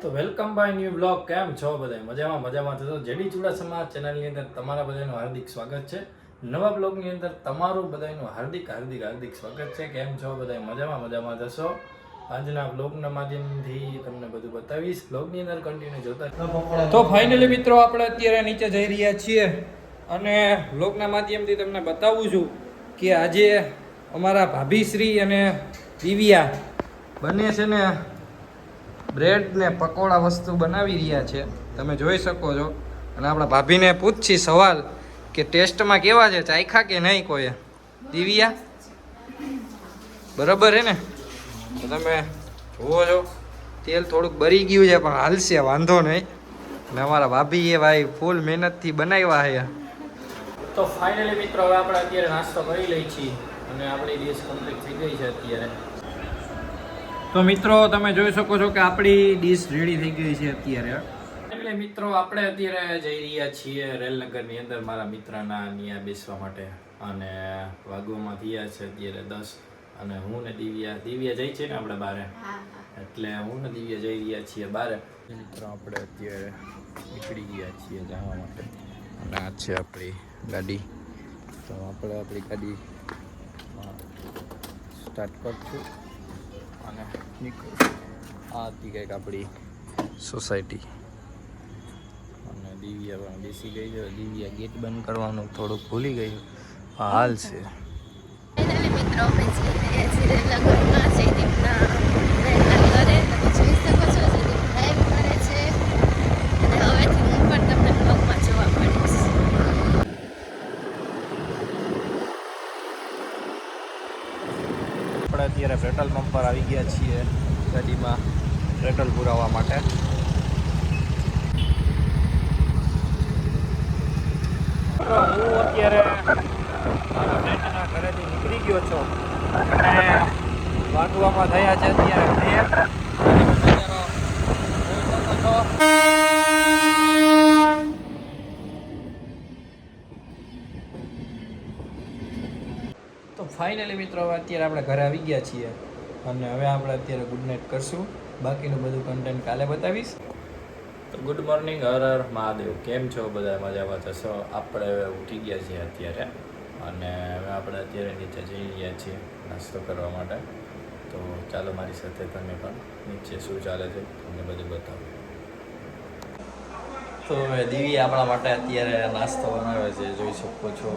તો welcome bye new blog. કેમ છો બધા? મજામાં થતો જેડી ચુડાસમા ચેનલની અંદર તમારા બધાનું હાર્દિક સ્વાગત છે. નવા બ્લોગની અંદર તમારું બધાનું હાર્દિક સ્વાગત છે. કેમ છો બધા? મજામાં થશો. આજના બ્લોગના માધ્યમથી તમને બધું બતાવીશ. બ્લોગની અંદર કન્ટિન્યુ જોતા. તો ફાઇનલી મિત્રો આપણે અત્યારે નીચે જઈ રહ્યા છીએ અને બ્લોગના માધ્યમથી તમને બતાવું છું કે આજે અમારા ભાભીશ્રી અને દિવ્યા બંને છે ને બ્રેડ ને પકોડા વસ્તુ બનાવી રહ્યા છે, તમે જોઈ શકો છો. અને આપણા ભાભીને પૂછછી સવાલ કે ટેસ્ટમાં કેવા છે, ચાખ્યા કે નહીં કોઈ? દિવ્યા બરાબર હે ને? તો તમે જુઓ છો તેલ થોડુંક બળી ગયું છે પણ હાલશે, વાંધો નહીં. અને અમારા ભાભી એ ભાઈ ફૂલ મહેનતથી બનાવ્યા છે. તો ફાઇનલી મિત્રો હવે આપણે અત્યારે નાસ્તો કરી લઈ છીએ અને આપણી ડિશ કમ્પ્લીટ થઈ ગઈ છે અત્યારે. તો મિત્રો તમે જોઈ શકો છો કે આપણી ડીશ રેડી થઈ ગઈ છે અત્યારે. એટલે મિત્રો આપણે અત્યારે જઈ રહ્યા છીએ રેલનગરની અંદર મારા મિત્રના ત્યાં બેસવા માટે. અને વાગવામાં થયા છે અત્યારે 10 અને હું ને દિવ્યા જઈ છે ને આપણે બારે, એટલે હું ને દિવ્યા જઈ રહ્યા છીએ બારે. મિત્રો આપણે અત્યારે નીકળી ગયા છીએ જવા માટે અને આ છે આપણી ગાડી. તો આપણે આપણી ગાડી સ્ટાર્ટ કરશું અને નીકળશું. આ હતી કંઈક આપણી સોસાયટી અને દિવ્યા પણ બેસી ગઈ છે. દિવ્યા ગેટ બંધ કરવાનું થોડુંક ભૂલી ગયું. હાલ છે મિત્રો અમે જઈ રહ્યા છીએ રેલનગરમાં. જયદીપના ફ્રેન્ડના ઘરે તમે જોઈ શકો છો જયદીપ ડ્રાઈવ કરે છે અને હવેથી હું પણ તમને બ્લોગમાં જોવા મળીશ. આપણે અત્યારે પેટ્રોલ પંપ પર આવી ગયા છીએ ગાડીમાં પેટ્રોલ પુરાવવા માટે. હું અત્યારે મારા ફ્રેન્ડના ઘરેથી નીકળી ગયો છું અને વાગવામાં થયા છે અત્યારે 2. તો ફાઇનલી મિત્રો હવે અત્યારે આપણે ઘરે આવી ગયા છીએ અને હવે આપણે અત્યારે ગુડ નાઇટ કરશું. બાકીનું બધું કન્ટેન્ટ કાલે બતાવીશ. તો ગુડ મોર્નિંગ, હર હર મહાદેવ. કેમ છો બધા? મજામાં થશો. આપણે હવે ઉઠી ગયા છીએ અત્યારે અને હવે આપણે અત્યારે નીચે જઈ રહ્યા છીએ નાસ્તો કરવા માટે. તો ચાલો મારી સાથે તમે પણ નીચે શું ચાલે છે તમને બધું બતાવો. તો હવે દિવ્યા આપણા માટે અત્યારે નાસ્તો બનાવે છે, જોઈ શકો છો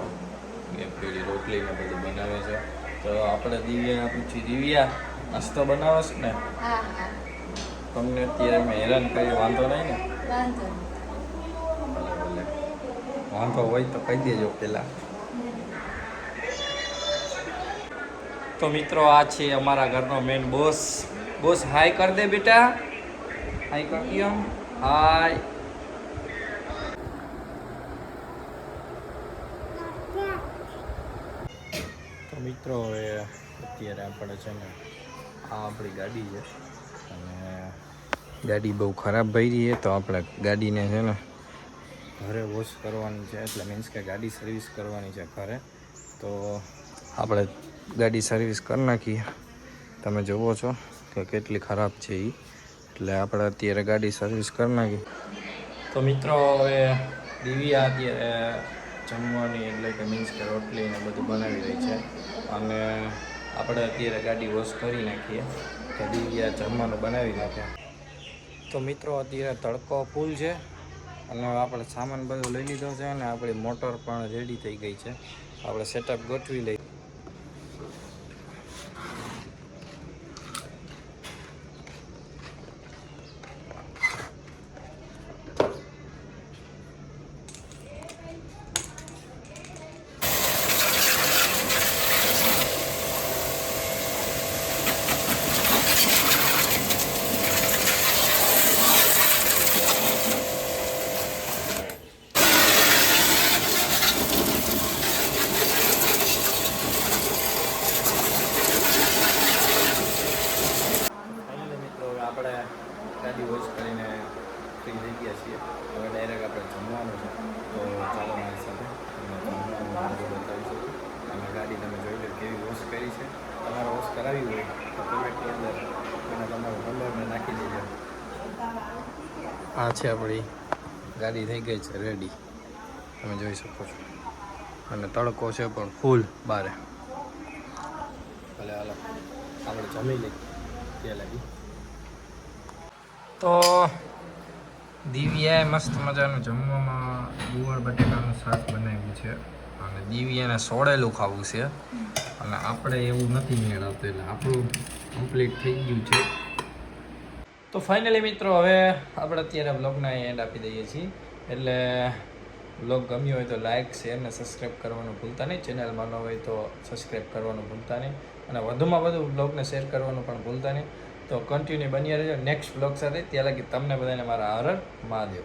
કે પેલી રોટલી ને બધું બનાવે છે. તો આપણે દિવ્યાને પૂછી, દિવ્યા નાસ્તો બનાવે છે ને? હા, તમને અત્યારે મેં હેરાન કરી, વાંધો નહીં ને? વાંધો હોય તો કહી દેજો પેલા. તો મિત્રો આ છે અમારા ઘરનો મેન બોસ. બોસ હાય કર દે બેટા, હાય કર દો. હાય. તો મિત્રો હવે અત્યારે આપણે છે ને આ આપણી ગાડી છે અને ગાડી બહુ ખરાબ ભરી છે. તો આપણે ગાડીને છે ને ઘરે વોશ કરવાની છે, એટલે મીન્સ કે ગાડી સર્વિસ કરવાની છે ઘરે. તો આપણે ગાડી સર્વિસ કરી નાખીએ. તમે જુઓ છો કે કેટલી ખરાબ છે એ, એટલે આપણે અત્યારે ગાડી સર્વિસ કરી નાખીએ. તો મિત્રો હવે દિવ્યા અત્યારે જમવાની એટલે કે મીન્સ કે રોટલી ને બધું બનાવી રહી છે અને આપણે અત્યારે ગાડી વોશ કરી નાખીએ તો દિવ્યા જમવાનું બનાવી નાખે. તો મિત્રો અત્યારે તડકો ફૂલ છે અને આપણે સામાન બધું લઈ લીધો છે અને આપણી મોટર પણ રેડી થઈ ગઈ છે. આપણે સેટઅપ ગોઠવી લઈએ. આપણે ગાડી વોશ કરીને ફ્રી થઈ ગયા છીએ. હવે ડાયરેક્ટ આપણે જમવાનું છે. તો ચાલો મારી સાથે જમવાનું બતાવીશું. અને ગાડી તમે જોઈ લો કેવી વોશ કરી છે. તમારે વોશ કરાવી હોય તો કમેન્ટની અંદર અને તમારો નંબરને નાખી દેજો. આ છે આપણી ગાડી થઈ ગઈ છે રેડી, તમે જોઈ શકો છો. અને તડકો છે પણ ફૂલ બારે. ભલે હાલો આપણે જમી લઈએ તે લાગી. તો દિવ્યાએ મસ્ત મજાનું જમવામાં ગુવાર બટેકાનું શાક બનાવ્યું છે અને દિવ્યાને સોળેલું ખાવું છે અને આપણે એવું નથી મેળવતું એટલે આપણું કમ્પ્લીટ થઈ ગયું છે. તો ફાઇનલી મિત્રો હવે આપણે અત્યારે વ્લોગના એન્ડ આપી દઈએ છીએ. એટલે વ્લોગ ગમ્યો હોય તો લાઇક શેર ને સબસ્ક્રાઈબ કરવાનું ભૂલતા નહીં. ચેનલમાં ન હોય તો સબસ્ક્રાઈબ કરવાનું ભૂલતા નહીં અને વધુમાં વધુ વ્લોગને શેર કરવાનું પણ ભૂલતા નહીં. તો કન્ટિન્યુ બની રહેજો નેક્સ્ટ વ્લોગ સાથે. ત્યાં લગી તમને બધાને મારા હર હર મહાદેવ.